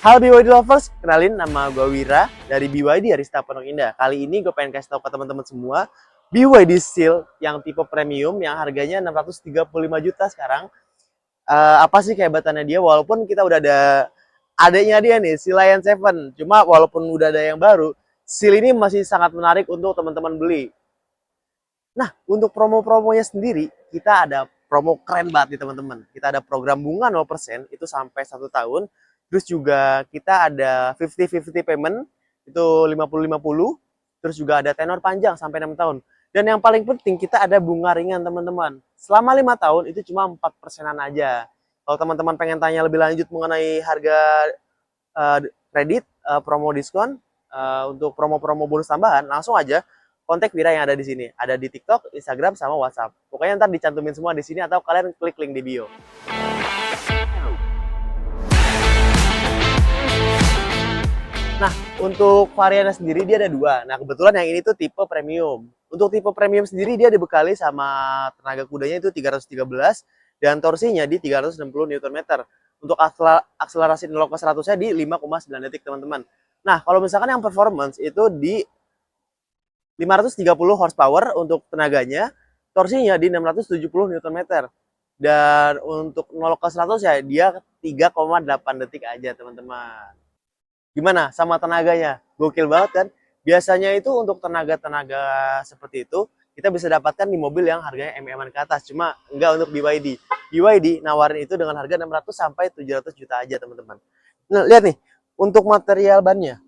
Halo BYD Lovers, kenalin nama gue Wira dari BYD Arista Pondok Indah. Kali ini gue pengen kasih tahu ke teman-teman semua, BYD Seal yang tipe premium yang harganya 635 juta sekarang. Apa sih kehebatannya dia? Walaupun kita udah ada adanya dia nih, Seal Lion 7. Cuma walaupun udah ada yang baru, Seal ini masih sangat menarik untuk teman-teman beli. Nah, untuk promo-promonya sendiri, kita ada promo keren banget nih teman-teman. Kita ada program bunga 0% itu sampai 1 tahun. Terus juga kita ada 50-50 payment, itu 50-50. Terus juga ada tenor panjang sampai 6 tahun. Dan yang paling penting, kita ada bunga ringan teman-teman. Selama 5 tahun itu cuma 4%-an aja. Kalau teman-teman pengen tanya lebih lanjut mengenai harga kredit, promo diskon, untuk promo-promo bonus tambahan, langsung aja kontak Wira yang ada di sini. Ada di TikTok, Instagram, sama WhatsApp. Pokoknya ntar dicantumin semua di sini atau kalian klik link di bio. Nah, untuk variannya sendiri dia ada dua. Nah, kebetulan yang ini tuh tipe premium. Untuk tipe premium sendiri dia dibekali sama tenaga kudanya itu 313 dan torsinya di 360 Nm. Untuk akselerasi 0 ke 100-nya di 5,9 detik, teman-teman. Nah, kalau misalkan yang performance itu di 530 horsepower untuk tenaganya, torsinya di 670 Nm. Dan untuk 0 ke 100 ya dia 3,8 detik aja, teman-teman. Gimana sama tenaganya? Gokil banget kan? Biasanya itu untuk tenaga-tenaga seperti itu kita bisa dapatkan di mobil yang harganya MM-an ke atas. Cuma enggak untuk BYD. BYD nawarin itu dengan harga 600 sampai 700 juta aja, teman-teman. Nah, lihat nih. Untuk material bannya,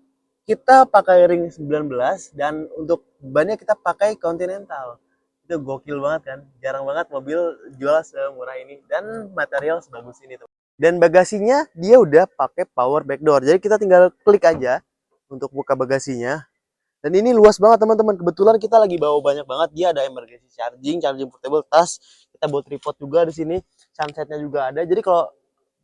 kita pakai ring 19 dan untuk bannya kita pakai Continental. Itu gokil banget kan? Jarang banget mobil jual semurah ini dan material sebagus ini tuh. Dan bagasinya dia udah pakai power back door. Jadi kita tinggal klik aja untuk buka bagasinya. Dan ini luas banget teman-teman. Kebetulan kita lagi bawa banyak banget. Dia ada emergency charging, charging portable, tas. Kita bawa tripod juga di sini. Sunsetnya juga ada. Jadi kalau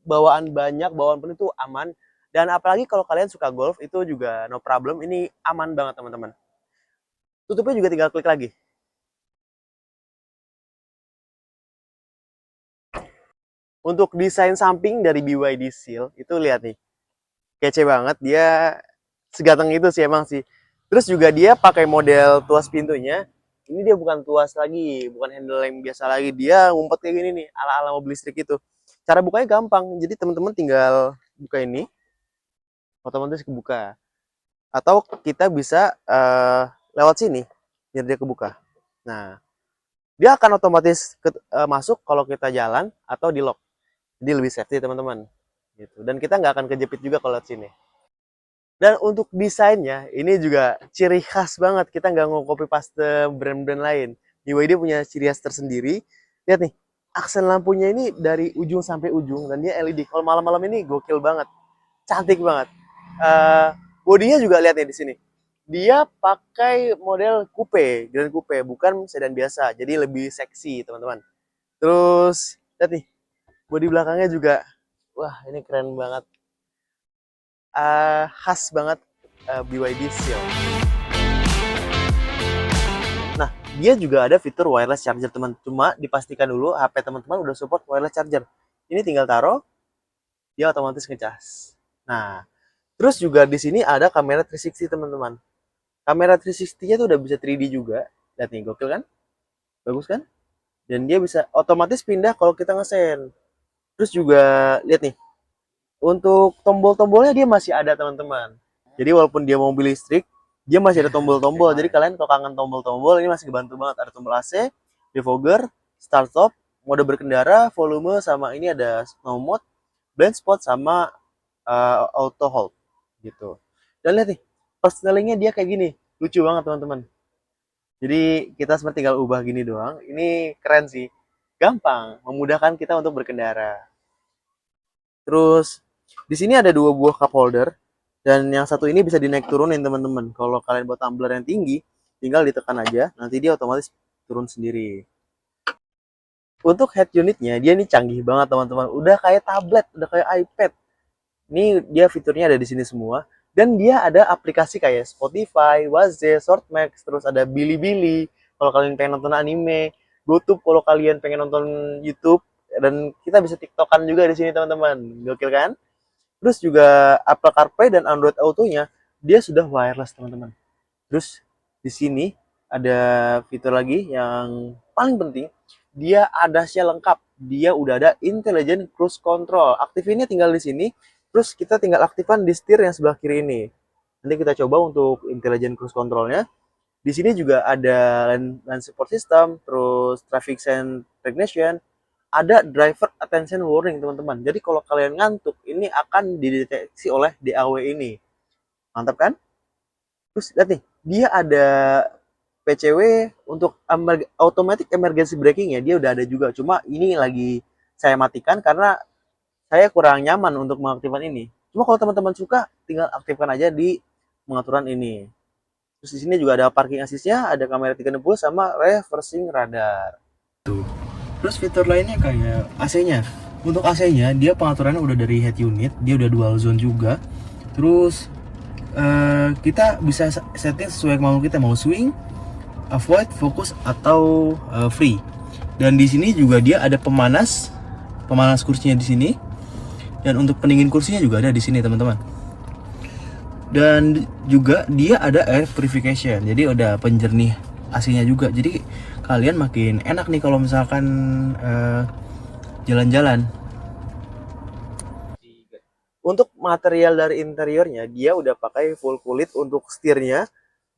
bawaan banyak, bawaan penuh itu aman. Dan apalagi kalau kalian suka golf itu juga no problem. Ini aman banget teman-teman. Tutupnya juga tinggal klik lagi. Untuk desain samping dari BYD Seal itu lihat nih, kece banget. Dia seganteng itu sih emang sih. Terus juga dia pakai model tuas pintunya. Ini dia bukan tuas lagi, bukan handle yang biasa lagi. Dia ngumpet kayak gini nih, ala-ala mobil listrik itu. Cara bukanya gampang. Jadi teman-teman tinggal buka ini, otomatis kebuka. Atau kita bisa lewat sini, biar dia kebuka. Nah, dia akan otomatis masuk kalau kita jalan atau di lock. Jadi lebih safety teman-teman. Gitu. Dan kita nggak akan kejepit juga kalau lewat sini. Dan untuk desainnya, ini juga ciri khas banget. Kita nggak mau copy paste brand-brand lain. BYD punya ciri khas tersendiri. Lihat nih, aksen lampunya ini dari ujung sampai ujung. Dan dia LED. Kalau malam-malam ini gokil banget. Cantik banget. Bodinya juga lihat nih di sini. Dia pakai model coupe, Grand Coupe, bukan sedan biasa. Jadi lebih seksi, teman-teman. Terus, lihat nih, bodi belakangnya juga. Wah, ini keren banget. Khas banget BYD Seal. Nah, dia juga ada fitur wireless charger teman. Cuma dipastikan dulu HP teman-teman udah support wireless charger. Ini tinggal taruh, dia otomatis ngecas. Nah, terus juga di sini ada kamera 360 teman-teman. Kamera 360-nya tuh udah bisa 3D juga. Lihat nih, gokil kan? Bagus kan? Dan dia bisa otomatis pindah kalau kita ngesen. Terus juga lihat nih, untuk tombol-tombolnya dia masih ada teman-teman. Jadi walaupun dia mobil listrik, dia masih ada tombol-tombol. Jadi kalian kalau kangen tombol-tombol ini masih kebantu banget. Ada tombol AC, defogger, start stop, mode berkendara, volume, sama ini ada snow mode, blind spot, sama auto hold gitu. Dan lihat nih, personalingnya dia kayak gini, lucu banget teman-teman. Jadi kita seperti tinggal ubah gini doang. Ini keren sih, gampang, memudahkan kita untuk berkendara. Terus di sini ada dua buah cup holder dan yang satu ini bisa dinaik turunin teman-teman. Kalau kalian buat tumbler yang tinggi, tinggal ditekan aja, nanti dia otomatis turun sendiri. Untuk head unitnya dia ini canggih banget teman-teman. Udah kayak tablet, udah kayak iPad. Ini dia fiturnya ada di sini semua. Dan dia ada aplikasi kayak Spotify, Waze, Shortmax, terus ada Bilibili. Kalau kalian pengen nonton anime, GoTube kalau kalian pengen nonton YouTube, dan kita bisa TikTokan juga di sini teman-teman. Gokil kan? Terus juga Apple CarPlay dan Android Auto-nya dia sudah wireless, teman-teman. Terus di sini ada fitur lagi yang paling penting, dia ada ADAS-nya lengkap. Dia udah ada Intelligent Cruise Control. Aktifinnya tinggal di sini. Terus kita tinggal aktifkan di setir yang sebelah kiri ini. Nanti kita coba untuk Intelligent Cruise Control-nya. Di sini juga ada lane support system, terus traffic sign recognition, ada driver attention warning, teman-teman. Jadi kalau kalian ngantuk, ini akan dideteksi oleh DAW ini. Mantap kan? Terus lihat nih, dia ada PCW untuk automatic emergency braking ya, dia udah ada juga. Cuma ini lagi saya matikan karena saya kurang nyaman untuk mengaktifkan ini. Cuma kalau teman-teman suka, tinggal aktifkan aja di pengaturan ini. Terus di sini juga ada parking assist-nya, ada kamera 360 sama reversing radar. Tuh. Terus fitur lainnya kayak AC-nya. Untuk AC-nya dia pengaturannya udah dari head unit, dia udah dual zone juga. Terus kita bisa setting sesuai kemauan kita, mau swing, avoid, fokus atau free. Dan di sini juga dia ada pemanas kursinya di sini. Dan untuk pendingin kursinya juga ada di sini, teman-teman. Dan juga dia ada air purification, jadi udah penjernih AC-nya juga. Jadi kalian makin enak nih kalau misalkan jalan-jalan. Untuk material dari interiornya, dia udah pakai full kulit untuk setirnya.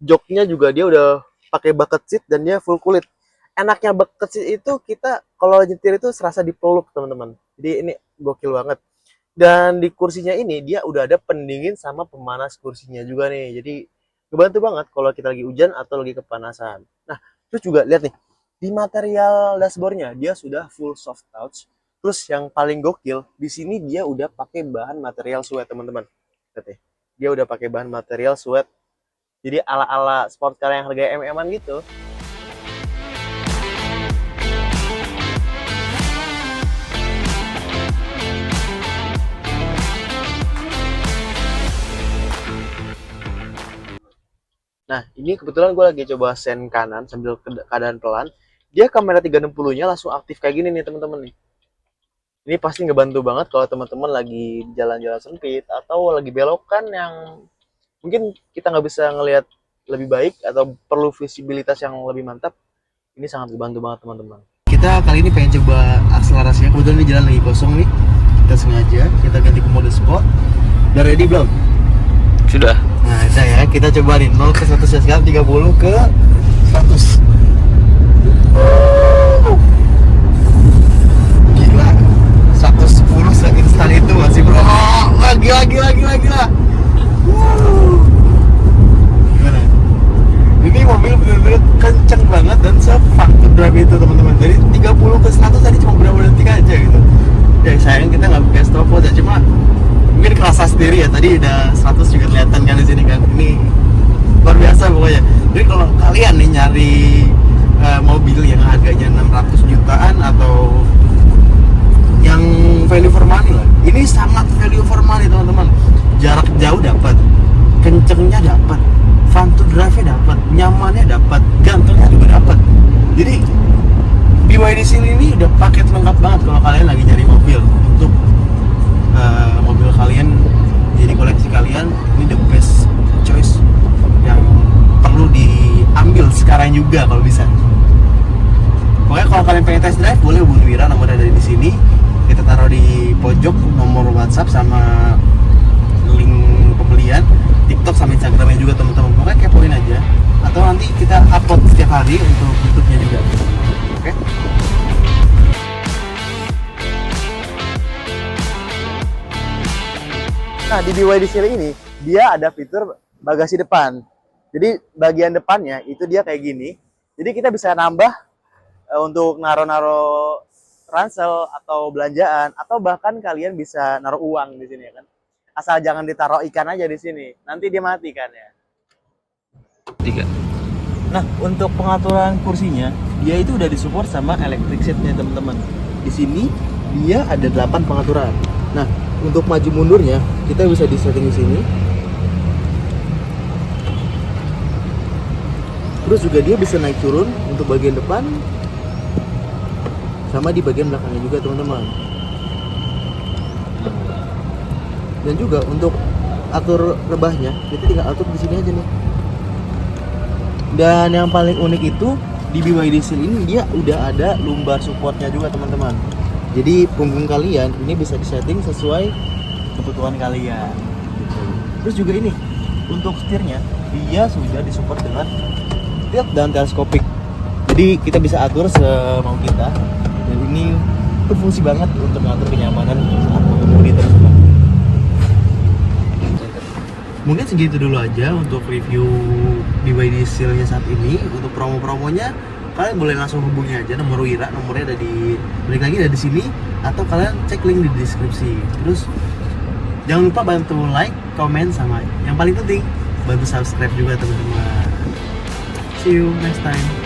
Joknya juga dia udah pakai bucket seat dan dia full kulit. Enaknya bucket seat itu kita kalau nyetir itu serasa dipeluk, teman-teman. Jadi ini gokil banget. Dan di kursinya ini dia udah ada pendingin sama pemanas kursinya juga nih. Jadi ngebantu banget kalau kita lagi hujan atau lagi kepanasan. Nah, terus juga lihat nih, di material dashboardnya dia sudah full soft touch. Terus yang paling gokil, di sini dia udah pakai bahan material suede, teman-teman. Lihat nih, dia udah pakai bahan material suede. Jadi ala-ala sport car yang harga MM-an gitu. Nah, ini kebetulan gue lagi coba sen kanan sambil keadaan pelan. Dia kamera 360-nya langsung aktif kayak gini nih, teman-teman nih. Ini pasti ngebantu banget kalau teman-teman lagi jalan-jalan sempit atau lagi belokan yang mungkin kita nggak bisa ngelihat lebih baik atau perlu visibilitas yang lebih mantap. Ini sangat ngebantu banget, teman-teman. Kita kali ini pengen coba akselerasinya. Kebetulan di jalan lagi kosong nih. Kita sengaja kita ganti ke mode sport. Udah ready belum? Sudah. Nah, udah ya. Kita coba nih 0 ke 100 ya, sekarang 30 ke 100. Gila. 110 seinstan itu masih bro. Lagi lah. Gimana? Ini mobil bener-bener kenceng banget dan se-fun to drive itu, teman-teman. Dari 30 ke 100 tadi cuma berapa detik aja gitu. Ya sayang kita nggak pakai stopwatch ya, cuma mungkin kerasa sendiri ya, tadi udah 100 juga kelihatan kan di sini kan. Ini luar biasa pokoknya. Jadi kalau kalian nih nyari mobil yang harganya 600 jutaan atau yang value for money lah, ini sangat value for money, teman-teman. Jarak jauh dapat, kencengnya dapat, fun to drive-nya dapat, nyamannya dapat, gantengnya juga dapat. Jadi BYD sini ini udah paket lengkap banget kalau kalian lagi nyari mobil untuk mobil kalian jadi koleksi kalian. Ini the best choice yang perlu diambil sekarang juga kalau bisa. Pokoknya kalau kalian pengen test drive boleh hubungi Wira, nomornya ada di sini. Kita taruh di pojok nomor WhatsApp sama link pembelian, TikTok sama Instagramnya juga, teman-teman. Pokoknya kepoin aja. Atau nanti kita upload setiap hari untuk YouTube-nya juga. Oke? Nah, di BYD Series ini dia ada fitur bagasi depan. Jadi bagian depannya itu dia kayak gini. Jadi kita bisa nambah untuk naro-naro ransel atau belanjaan, atau bahkan kalian bisa naruh uang di sini ya kan. Asal jangan ditaruh ikan aja di sini. Nanti dia mati kan ya. 3. Nah, untuk pengaturan kursinya, dia itu udah disupport sama electric seat-nya, teman-teman. Di sini dia ada 8 pengaturan. Nah, untuk maju mundurnya kita bisa di setting di sini. Terus juga dia bisa naik turun untuk bagian depan sama di bagian belakangnya juga, teman-teman. Dan juga untuk atur rebahnya kita tinggal atur di sini aja nih. Dan yang paling unik itu di BYD Seal ini dia udah ada lumbar supportnya juga teman-teman. Jadi punggung kalian ini bisa disetting sesuai kebutuhan kalian gitu. Terus juga ini untuk setirnya dia sudah disupport dengan tilt dan teleskopik. Jadi kita bisa atur semau kita. Dan ini berfungsi banget untuk ngatur kenyamanan saat mengemudi teman-teman. Mungkin segitu dulu aja untuk review BYD Seal-nya saat ini. Untuk promo-promonya kalian boleh langsung hubungi aja nomor Wira, nomornya ada di balik lagi ada di sini atau kalian cek link di deskripsi. Terus jangan lupa bantu like, komen, sama yang paling penting bantu subscribe juga teman-teman. See you next time.